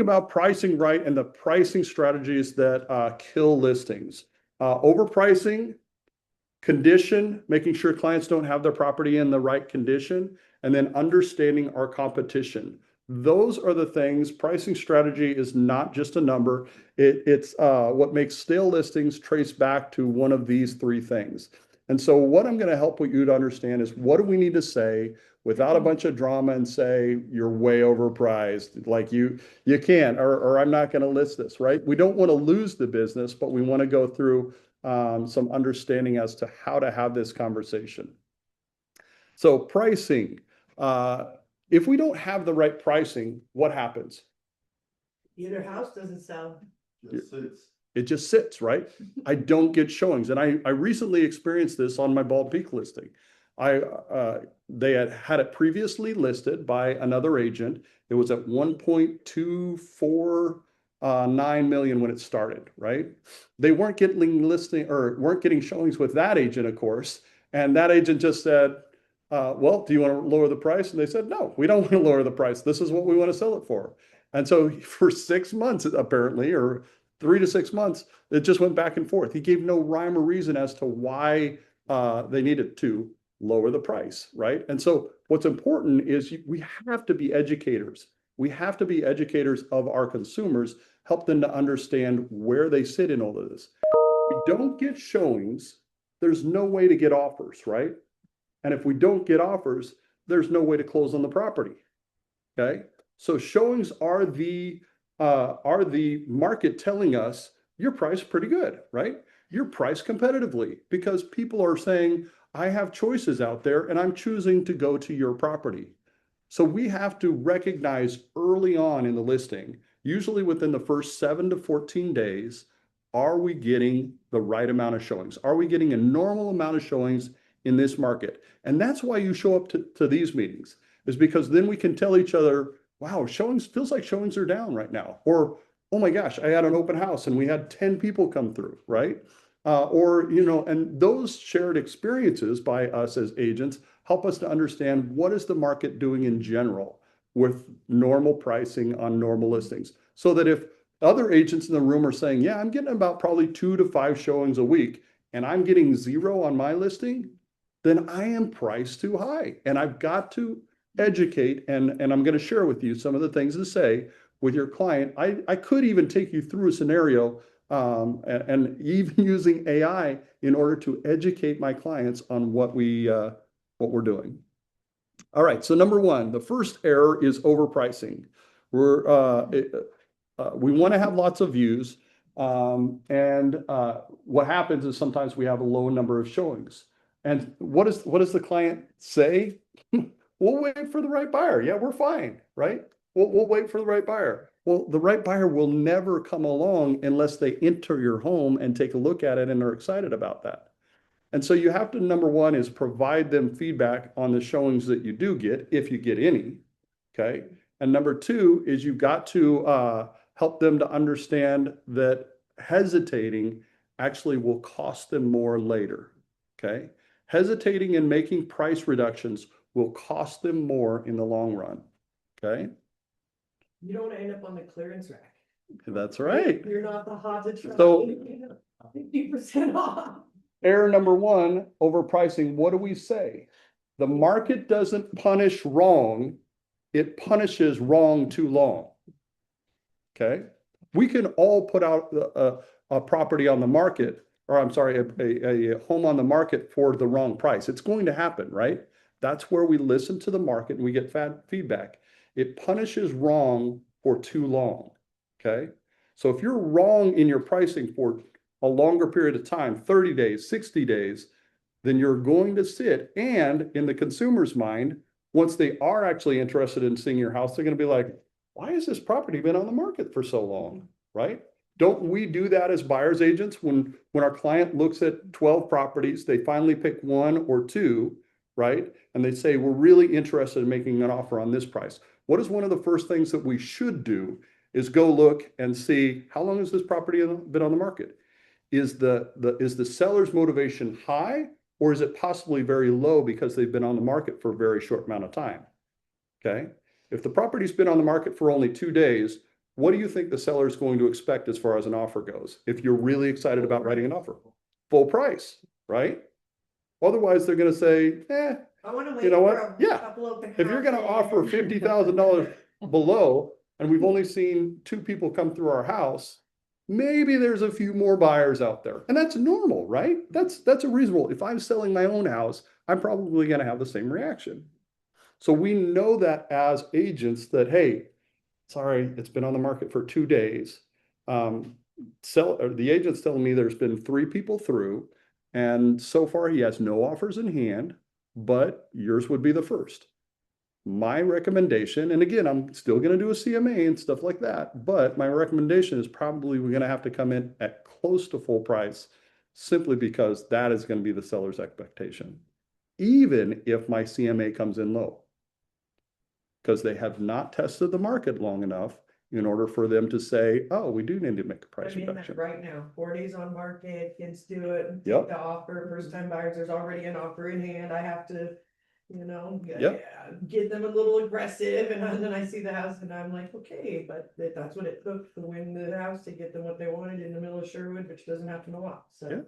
About pricing right and the pricing strategies that kill listings. Overpricing, condition, making sure clients don't have their property in the right condition, and then understanding our competition. Those are the things. Pricing strategy is not just a number. It's what makes stale listings trace back to one of these three things. And so what I'm going to help you to understand is what do we need to say without a bunch of drama and say you're way overpriced, like you can't, or I'm not going to list this, right? We don't want to lose the business, but we want to go through some understanding as to how to have this conversation. So pricing, if we don't have the right pricing, what happens? Either house doesn't sell. It just sits, right? I don't get showings. And I recently experienced this on my Bald Peak listing. They had it previously listed by another agent. It was at 1.249 million when it started, right? They weren't getting showings with that agent, of course. And that agent just said, well, do you want to lower the price? And they said, no, we don't want to lower the price. This is what we want to sell it for. And so for 6 months, apparently, or 3 to 6 months, it just went back and forth. He gave no rhyme or reason as to why they needed to lower the price, right? And so what's important is we have to be educators. We have to be educators of our consumers, help them to understand where they sit in all of this. If we don't get showings, there's no way to get offers, right? And if we don't get offers, there's no way to close on the property, okay? So showings are the market telling us you're priced pretty good, right? You're priced competitively because people are saying, I have choices out there and I'm choosing to go to your property. So we have to recognize early on in the listing, usually within the first 7 to 14 days, are we getting the right amount of showings? Are we getting a normal amount of showings in this market? And that's why you show up to these meetings, is because then we can tell each other, wow, feels like showings are down right now. Or, oh my gosh, I had an open house and we had 10 people come through, right? And those shared experiences by us as agents help us to understand what is the market doing in general with normal pricing on normal listings. So that if other agents in the room are saying, yeah, I'm getting about probably 2 to 5 showings a week and I'm getting 0 on my listing, then I am priced too high. And I've got to educate, and I'm going to share with you some of the things to say with your client. I could even take you through a scenario and even using AI in order to educate my clients on what we're doing. All right, so number one, the first error is overpricing. We want to have lots of views, and what happens is sometimes we have a low number of showings. And what does the client say? We'll wait for the right buyer. Yeah, we're fine, right? We'll wait for the right buyer. Well, the right buyer will never come along unless they enter your home and take a look at it and are excited about that. And so you have to, number one, is provide them feedback on the showings that you do get, if you get any, okay? And number two is you've got to help them to understand that hesitating actually will cost them more later, okay? Hesitating and making price reductions will cost them more in the long run, okay? You don't end up on the clearance rack. That's right. You're not the haunted truck. So 50% off. error number one, overpricing. What do we say? The market doesn't punish wrong. It punishes wrong too long. Okay. We can all put out a property on the market, or I'm sorry, a home on the market for the wrong price. It's going to happen, right? That's where we listen to the market and we get feedback. It punishes wrong for too long, okay? So if you're wrong in your pricing for a longer period of time, 30 days, 60 days, then you're going to sit, and in the consumer's mind, once they are actually interested in seeing your house, they're going to be like, why has this property been on the market for so long, right? Don't we do that as buyer's agents? When our client looks at 12 properties, they finally pick 1 or 2, right? And they say, we're really interested in making an offer on this price. What is one of the first things that we should do is go look and see, how long has this property been on the market? Is the seller's motivation high, or is it possibly very low because they've been on the market for a very short amount of time? Okay. If the property's been on the market for only 2 days, what do you think the seller is going to expect as far as an offer goes? If you're really excited about writing an offer, full price, right? Otherwise, they're going to say, I wanna wait you know for what? a Yeah. couple open If you're going to houses. offer $50,000 below, and we've only seen 2 people come through our house, maybe there's a few more buyers out there. And that's normal, right? That's a reasonable. If I'm selling my own house, I'm probably going to have the same reaction. So we know that as agents that, hey, sorry, it's been on the market for 2 days. The agent's telling me there's been 3 people through, and so far he has no offers in hand, but yours would be the first. My recommendation, and again, I'm still going to do a CMA and stuff like that, but my recommendation is probably we're going to have to come in at close to full price simply because that is going to be the seller's expectation, even if my CMA comes in low, because they have not tested the market long enough in order for them to say, oh, we do need to make a price reduction. Right now, 4 days on market, kids do it, take Yep. the offer, first time buyers, there's already an offer in hand, I have to, Yep. get them a little aggressive, and then I see the house and I'm like, okay, but that's what it took to win the house, to get them what they wanted in the middle of Sherwood, which doesn't happen a lot, so. Yeah.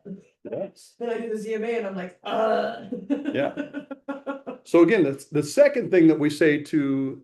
Then I do the ZMA and I'm like, Yeah. So again, that's the second thing that we say to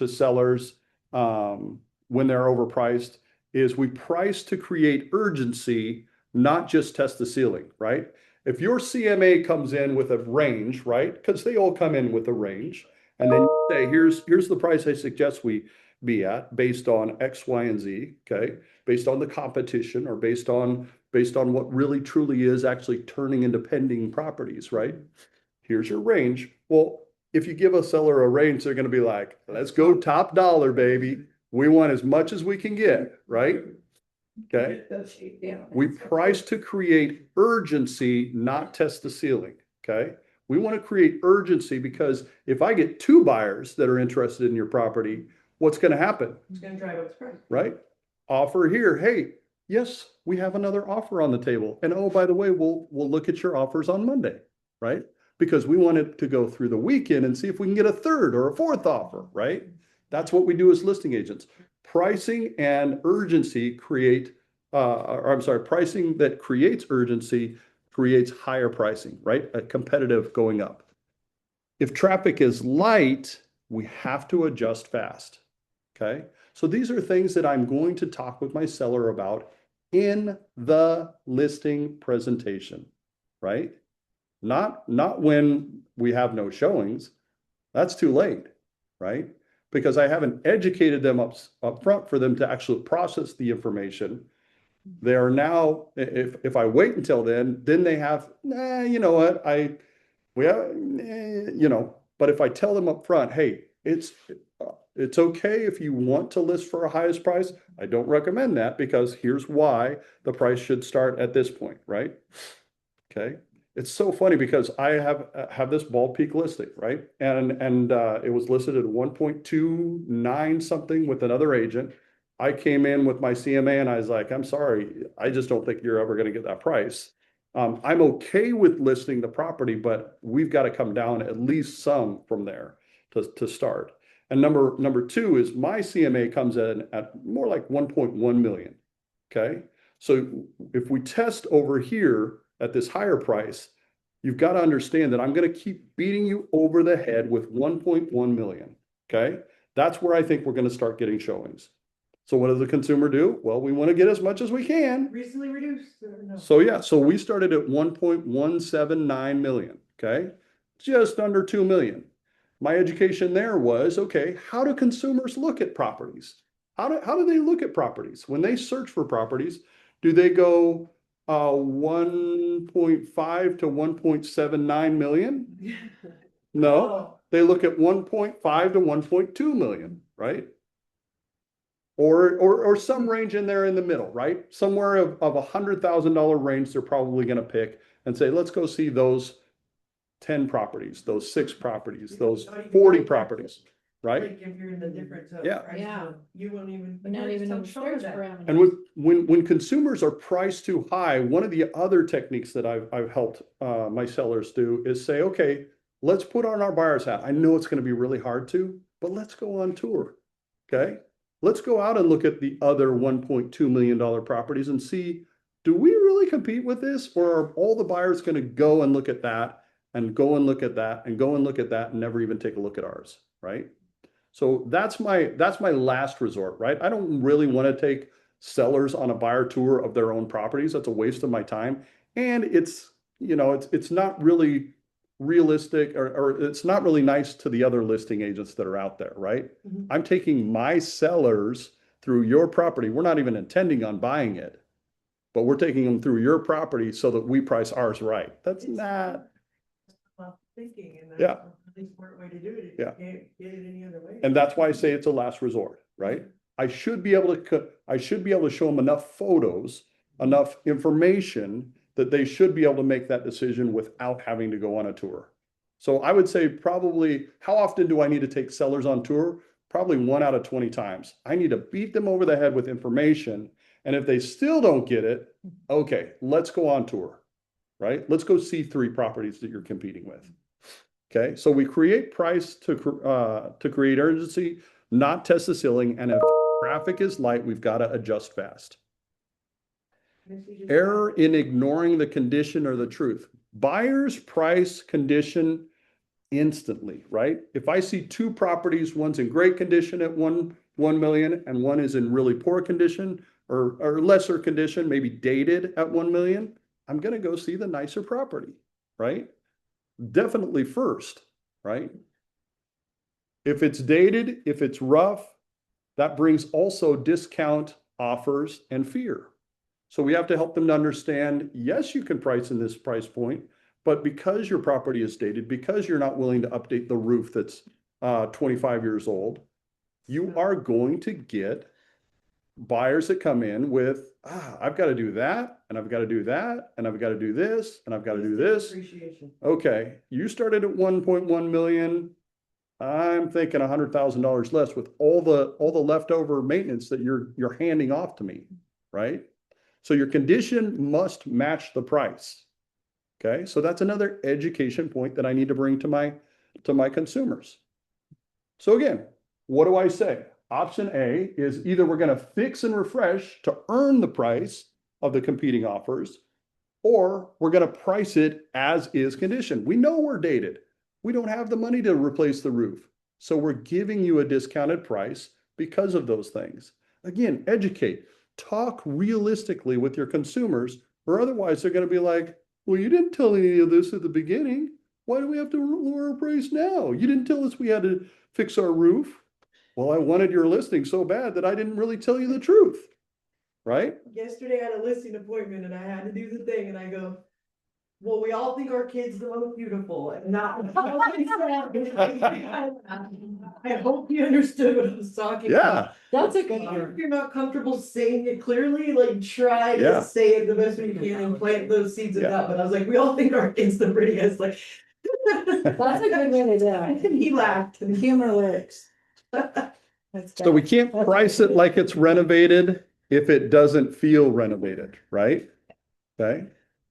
sellers when they're overpriced is we price to create urgency, not just test the ceiling, right? If your CMA comes in with a range, right? Because they all come in with a range, and then you say, here's the price I suggest we be at based on X, Y, and Z, okay? Based on the competition or based on what really truly is actually turning into pending properties, right? Here's your range. Well, if you give a seller a range, they're going to be like, let's go top dollar, baby. We want as much as we can get, right? Okay. We price to create urgency, not test the ceiling. Okay. We want to create urgency because if I get 2 buyers that are interested in your property, what's going to happen? It's gonna drive up the price. Right? Offer here. Hey, yes, we have another offer on the table. And oh, by the way, we'll look at your offers on Monday, right? Because we want it to go through the weekend and see if we can get a 3rd or a 4th offer, right? That's what we do as listing agents. Pricing and urgency create, pricing that creates urgency creates higher pricing, right? A competitive going up. If traffic is light, we have to adjust fast, okay? So these are things that I'm going to talk with my seller about in the listing presentation, right? Not when we have no showings. That's too late, right? Because I haven't educated them up front for them to actually process the information. They are now, if I wait until then they have, you know what, but if I tell them up front, hey, it's okay if you want to list for a highest price. I don't recommend that because here's why the price should start at this point, right? Okay. It's so funny because I have this Bald Peak listing, right? And it was listed at 1.29 something with another agent. I came in with my CMA and I was like, I'm sorry, I just don't think you're ever going to get that price. I'm okay with listing the property, but we've got to come down at least some from there to start. And number 2 is my CMA comes in at more like 1.1 million. Okay. So if we test over here at this higher price, you've got to understand that I'm going to keep beating you over the head with 1.1 million. Okay. That's where I think we're going to start getting showings. So what does the consumer do? Well, we want to get as much as we can. Recently reduced or no? So yeah, so we started at 1.179 million. Okay. Just under 2 million. My education there was, okay, how do consumers look at properties? How do they look at properties? When they search for properties, do they go 1.5 to 1.79 million? No, Oh. they look at 1.5 to 1.2 million, right? Or some range in there in the middle, right? Somewhere of $100,000 range, they're probably going to pick and say, let's go see those 10 properties, those 6 properties, those 40 properties, right? Like if you're in the different. Yeah. Yeah. You won't even. We're not even in the search And parameters. when consumers are priced too high, one of the other techniques that I've helped my sellers do is say, okay, let's put on our buyer's hat. I know it's going to be really hard to, but let's go on tour. Okay. Let's go out and look at the other $1.2 million properties and see, do we really compete with this? Or are all the buyers going to go and look at that and go and look at that and go and look at that and never even take a look at ours, right? So that's my last resort, right? I don't really want to take sellers on a buyer tour of their own properties. That's a waste of my time. And it's not really realistic, or it's not really nice to the other listing agents that are out there, right? Mhm. I'm taking my sellers through your property. We're not even intending on buying it, but we're taking them through your property so that we price ours right. That's It's not, well thinking, and that's yeah, a really smart way to do it. If yeah. you can't get it any other way. And that's why I say it's a last resort, right? I should be able to show them enough photos, enough information that they should be able to make that decision without having to go on a tour. So I would say probably, how often do I need to take sellers on tour? Probably 1 out of 20 times. I need to beat them over the head with information. And if they still don't get it, okay, let's go on tour, right? Let's go see 3 properties that you're competing with. Okay, so we create price to create urgency, not test the ceiling. And if traffic is light, we've got to adjust fast. Error in ignoring the condition or the truth. Buyers price condition instantly, right? If I see 2 properties, one's in great condition at 1 million and one is in really poor condition or lesser condition, maybe dated at 1 million, I'm going to go see the nicer property, right? Definitely first, right? If it's dated, if it's rough, that brings also discount offers and fear. So we have to help them to understand, yes, you can price in this price point, but because your property is dated, because you're not willing to update the roof that's 25 years old, you are going to get buyers that come in with, I've got to do that, and I've got to do that, and I've got to do this, and I've got to do this. Appreciation. Okay, you started at 1.1 million. I'm thinking $100,000 less with all the leftover maintenance that you're handing off to me, right? So your condition must match the price. Okay, so that's another education point that I need to bring to my consumers. So again, what do I say? Option A is either we're going to fix and refresh to earn the price of the competing offers, or we're going to price it as is condition. We know we're dated. We don't have the money to replace the roof. So we're giving you a discounted price because of those things. Again, educate, talk realistically with your consumers, or otherwise they're going to be like, well, you didn't tell any of this at the beginning. Why do we have to lower our price now? You didn't tell us we had to fix our roof. Well, I wanted your listing so bad that I didn't really tell you the truth, right? Yesterday I had a listing appointment and I had to do the thing and I go, well, we all think our kid's the most beautiful and not. I hope you understood what I was talking about. Yeah, That's a good If one. you're not comfortable saying it clearly, like try Yeah. to say it the best way you can and plant those seeds of Yeah. doubt. But I was like, we all think our kid's the prettiest, like. That's a good way to do And it. he laughed. The humor works. That's so we good. can't price it like it's renovated if it doesn't feel renovated, right? Okay,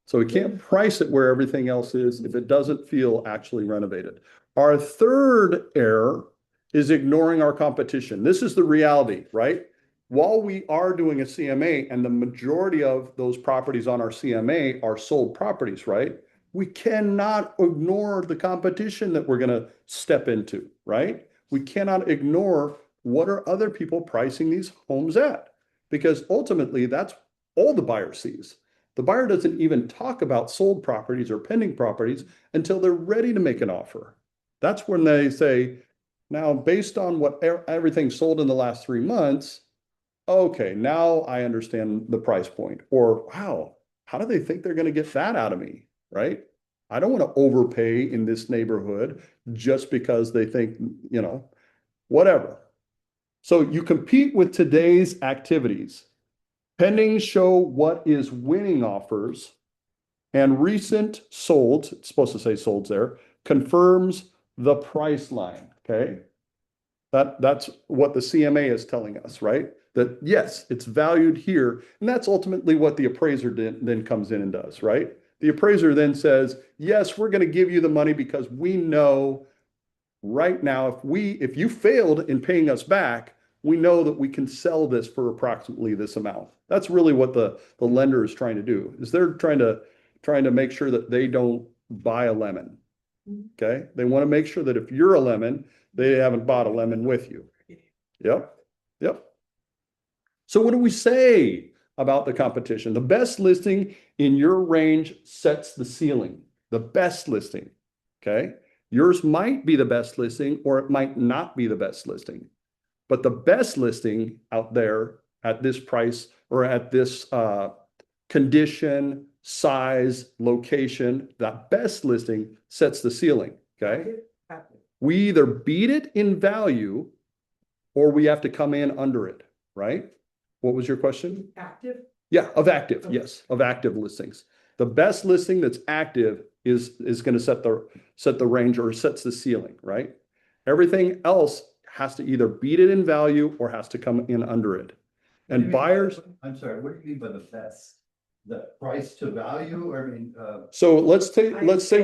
so we can't price it where everything else is if it doesn't feel actually renovated. Our third error is ignoring our competition. This is the reality, right? While we are doing a CMA and the majority of those properties on our CMA are sold properties, right? We cannot ignore the competition that we're going to step into, right? We cannot ignore what are other people pricing these homes at, because ultimately that's all the buyer sees. The buyer doesn't even talk about sold properties or pending properties until they're ready to make an offer. That's when they say, now, based on what everything sold in the last 3 months, okay, now I understand the price point. Or, wow, how do they think they're going to get that out of me, right? I don't want to overpay in this neighborhood just because they think, whatever. So you compete with today's activities. Pending show what is winning offers, and recent solds, it's supposed to say solds there, confirms the price line, okay? That's what the CMA is telling us, right? That yes, it's valued here, and that's ultimately what the appraiser then comes in and does, right? The appraiser then says, yes, we're going to give you the money because we know right now if you failed in paying us back, we know that we can sell this for approximately this amount. That's really what the lender is trying to do, is they're trying to make sure that they don't buy a lemon. Okay? They want to make sure that if you're a lemon, they haven't bought a lemon with you. Yep. Yep. So what do we say about the competition? The best listing in your range sets the ceiling. The best listing. Okay? Yours might be the best listing, or it might not be the best listing. But the best listing out there at this price or at this condition, size, location, that best listing sets the ceiling. Okay? We either beat it in value or we have to come in under it, right? What was your question? Active? Yeah, of active, Okay. yes, of active listings. The best listing that's active is going to set the range or sets the ceiling, right? Everything else has to either beat it in value or has to come in under it. And buyers, I'm sorry, what do you mean by the best? The price to value, or I mean, so let's say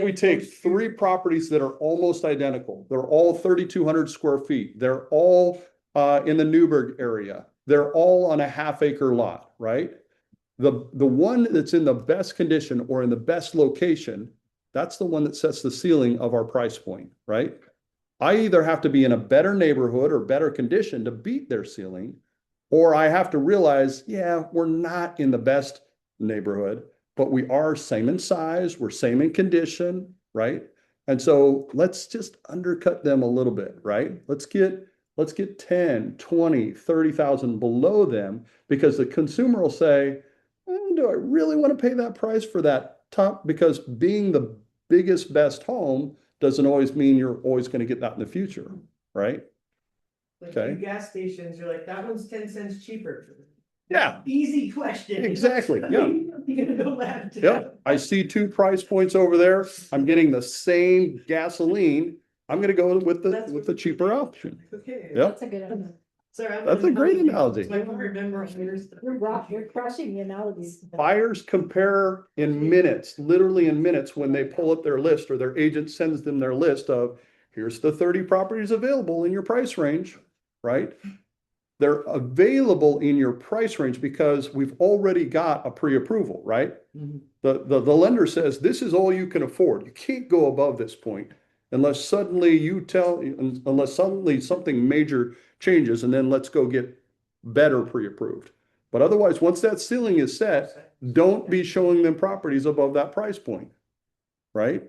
we take three properties that are almost identical. They're all 3,200 square feet. They're all in the Newburgh area. They're all on a half-acre lot, right? The one that's in the best condition or in the best location, that's the one that sets the ceiling of our price point, right? I either have to be in a better neighborhood or better condition to beat their ceiling, or I have to realize, yeah, we're not in the best neighborhood, but we are same in size, we're same in condition, right? And so let's just undercut them a little bit, right? Let's get 10, 20, 30,000 below them, because the consumer will say, do I really want to pay that price for that top? Because being the biggest, best home doesn't always mean you're always going to get that in the future, right? Like Okay. in gas stations, you're like, that one's 10 cents cheaper. Yeah, Easy question. exactly. Yeah. You're gonna go left. Yep. I see two price points over there. I'm getting the same gasoline. I'm going to go with the cheaper option. Okay. Yep. That's a good one. Sorry, I'm That's a great analogy. I don't remember years. You're crushing the analogies. Buyers compare in minutes, literally in minutes, when they pull up their list or their agent sends them their list of, here's the 30 properties available in your price range, right? They're available in your price range because we've already got a pre-approval, right? The lender says, this is all you can afford. You can't go above this point unless suddenly something major changes, and then let's go get better pre-approved. But otherwise, once that ceiling is set, don't be showing them properties above that price point, right?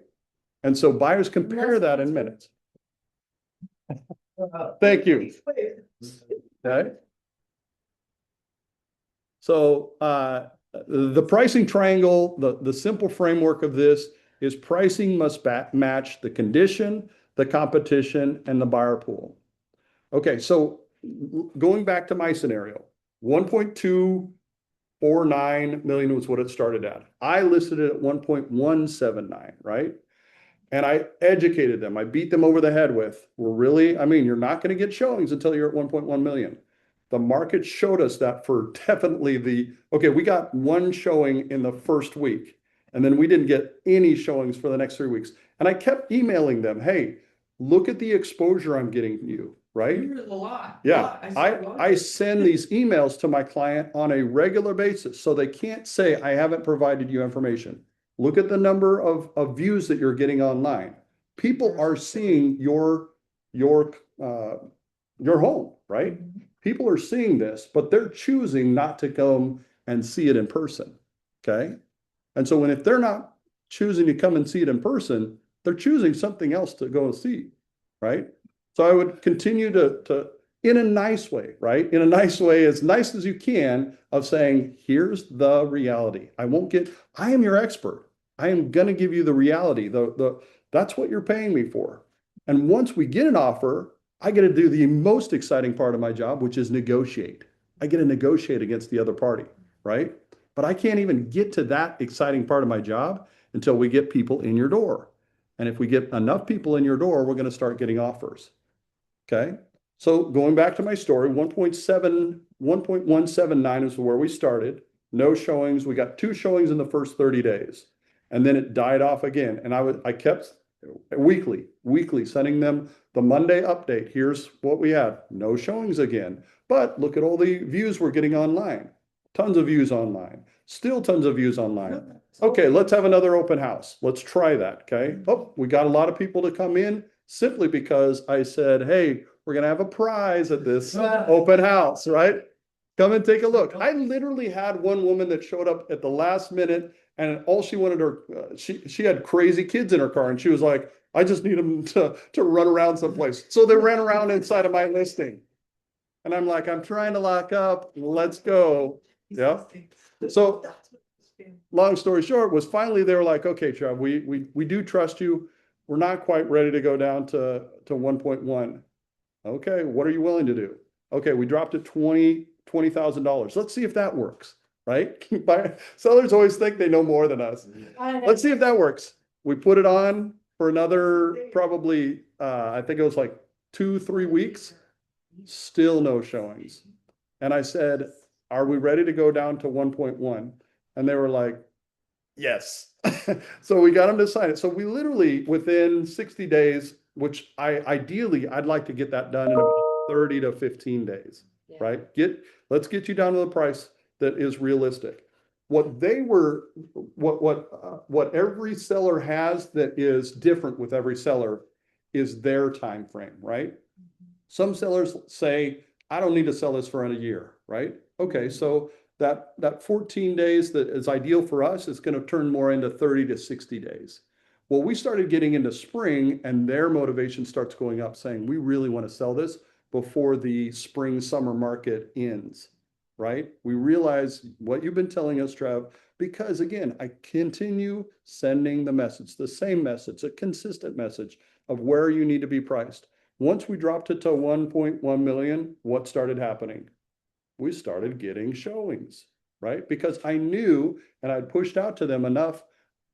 And so buyers compare that in minutes. Thank you. Okay. So the pricing triangle, the simple framework of this is pricing must match the condition, the competition, and the buyer pool. Okay, so going back to my scenario, 1.249 million was what it started at. I listed it at 1.179, right? And I educated them. I beat them over the head with, you're not going to get showings until you're at 1.1 million. The market showed us that for definitely we got one showing in the first week, and then we didn't get any showings for the next 3 weeks. And I kept emailing them, hey, look at the exposure I'm getting you, right? Here's a lot. Yeah, I send these emails to my client on a regular basis, so they can't say I haven't provided you information. Look at the number of views that you're getting online. People are seeing your home, right? People are seeing this, but they're choosing not to come and see it in person. Okay. And so if they're not choosing to come and see it in person, they're choosing something else to go and see. Right. So I would continue to in a nice way, right? In a nice way, as nice as you can, of saying, here's the reality. I am your expert. I am going to give you the reality. That's what you're paying me for. And once we get an offer, I get to do the most exciting part of my job, which is negotiate. I get to negotiate against the other party, right? But I can't even get to that exciting part of my job until we get people in your door. And if we get enough people in your door, we're going to start getting offers. Okay. So going back to my story, 1.179 is where we started. No showings. We got 2 showings in the first 30 days. And then it died off again. And I kept weekly, sending them the Monday update. Here's what we have. No showings again, but look at all the views we're getting online. Tons of views online, still tons of views online. Okay, let's have another open house. Let's try that. Okay. Oh, we got a lot of people to come in simply because I said, hey, we're going to have a prize at this open house, right? Come and take a look. I literally had one woman that showed up at the last minute and all she wanted she had crazy kids in her car and she was like, I just need them to run around someplace. So they ran around inside of my listing. And I'm like, I'm trying to lock up. Let's go. Yeah. So long story short was finally they were like, okay, Trev, we do trust you. We're not quite ready to go down to 1.1. Okay, what are you willing to do? Okay, we dropped it $20,000. Let's see if that works, right? Sellers always think they know more than us. Let's see if that works. We put it on for another probably I think it was like 2-3 weeks. Still no showings. And I said, are we ready to go down to 1.1? And they were like, yes. So we got them to sign it. So we literally within 60 days, which ideally I'd like to get that done in about 30 to 15 days, right? Let's get you down to the price that is realistic. What every seller has that is different with every seller is their time frame, right? Some sellers say, I don't need to sell this for a year, right? Okay, so that 14 days that is ideal for us is going to turn more into 30 to 60 days. Well, we started getting into spring and their motivation starts going up saying, we really want to sell this before the spring summer market ends, right? We realize what you've been telling us, Trev, because again, I continue sending the message, the same message, a consistent message of where you need to be priced. Once we dropped it to 1.1 million, what started happening? We started getting showings, right? Because I knew, and I'd pushed out to them enough,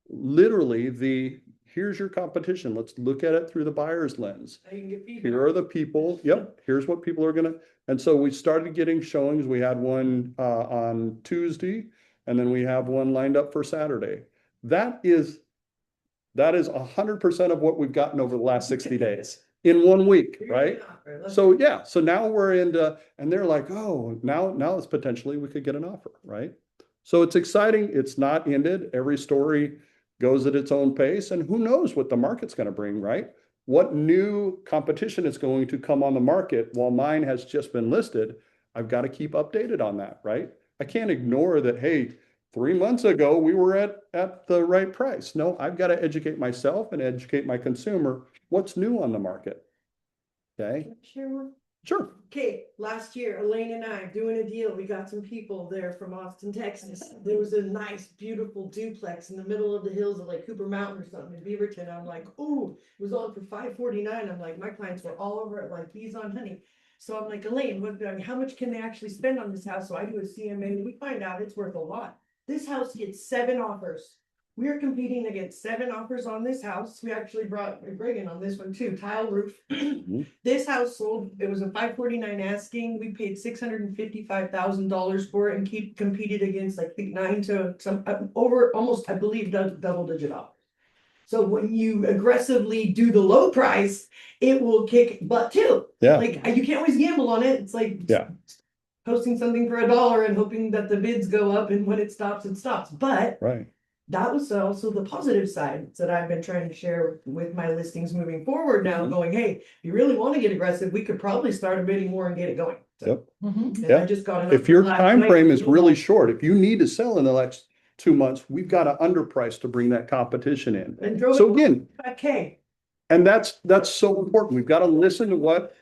literally here's your competition. Let's look at it through the buyer's lens. Here are the people. Yep. Here's what people are going to. And so we started getting showings. We had one on Tuesday, and then we have one lined up for Saturday. That is 100% of what we've gotten over the last 60 days. In 1 week, right? So yeah, so now we're into, and they're like, oh, now it's potentially we could get an offer, right? So it's exciting. It's not ended. Every story goes at its own pace, and who knows what the market's going to bring, right? What new competition is going to come on the market while mine has just been listed? I've got to keep updated on that, right? I can't ignore that, hey, 3 months ago we were at the right price. No, I've got to educate myself and educate my consumer. What's new on the market? Okay. Can I share one? Sure. Okay, last year, Elaine and I doing a deal. We got some people there from Austin, Texas. There was a nice, beautiful duplex in the middle of the hills of like Cooper Mountain or something in Beaverton. I'm like, ooh, it was on for $549. I'm like, my clients were all over it like bees on honey. So I'm like, Elaine, how much can they actually spend on this house? So I do a CMA and we find out it's worth a lot. This house gets 7 offers. We are competing against 7 offers on this house. We actually brought Greg in on this one too, tile roof. This house sold, it was a $549 asking. We paid $655,000 for it and competed against like 9 to some over almost, I believe, double digit offers. So when you aggressively do the low price, it will kick butt too. Yeah. Like you can't always gamble on it. It's like posting something for $1 and hoping that the bids go up and when it stops, it stops. But right. That was also the positive side that I've been trying to share with my listings moving forward now, going, hey, if you really want to get aggressive, we could probably start bidding more and get it going. So, and Yeah. I just got If your time frame is really short, if you need to sell in the next 2 months, we've got to underprice to bring that competition in. And so again, 5K. And that's so important. We've got to listen to what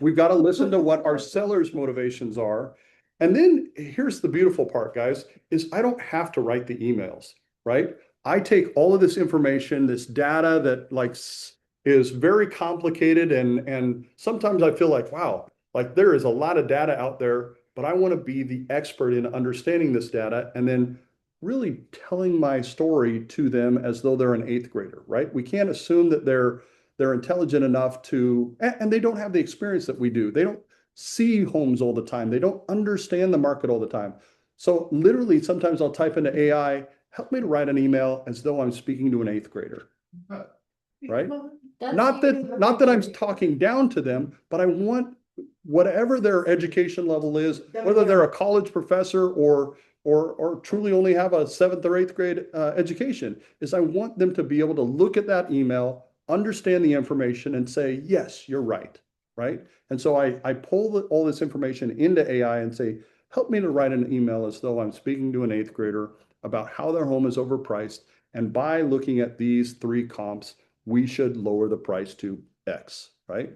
we've got to listen to what our sellers' motivations are. And then here's the beautiful part, guys, is I don't have to write the emails, right? I take all of this information, this data that like is very complicated. And sometimes I feel like, wow, like there is a lot of data out there, but I want to be the expert in understanding this data and then really telling my story to them as though they're an 8th grader, right? We can't assume that they're intelligent enough to, and they don't have the experience that we do. They don't see homes all the time. They don't understand the market all the time. So literally sometimes I'll type into AI help me to write an email as though I'm speaking to an 8th grader, right? That's Not that, not that I'm even- talking down to them, but I want whatever their education level is, That whether we they're are. a college professor or truly only have a 7th or 8th grade education, is I want them to be able to look at that email, understand the information and say, yes, you're right, right? And so I pull all this information into AI and say, help me to write an email as though I'm speaking to an 8th grader about how their home is overpriced. And by looking at these 3 comps, we should lower the price to X, right?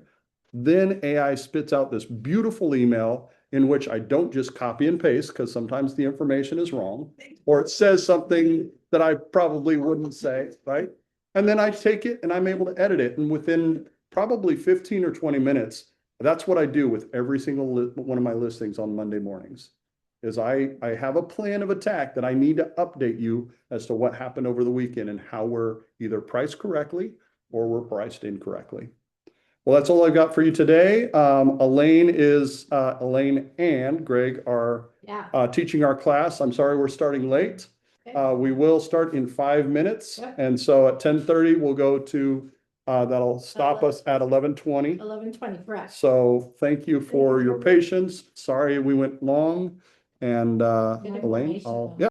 Then AI spits out this beautiful email in which I don't just copy and paste because sometimes the information is wrong, or it says something that I probably wouldn't say, right? And then I take it and I'm able to edit it. And within probably 15 or 20 minutes, that's what I do with every single one of my listings on Monday mornings. Is I have a plan of attack that I need to update you as to what happened over the weekend and how we're either priced correctly or we're priced incorrectly. Well, that's all I've got for you today. Elaine and Greg are Yeah. teaching our class. I'm sorry we're starting late. We will start in 5 minutes. Yep. And so at 10:30, we'll go to, that'll stop us at 11:20. 11:20, correct. So thank you for you. your patience. Sorry we went long. And Good Elaine, information, though. yeah.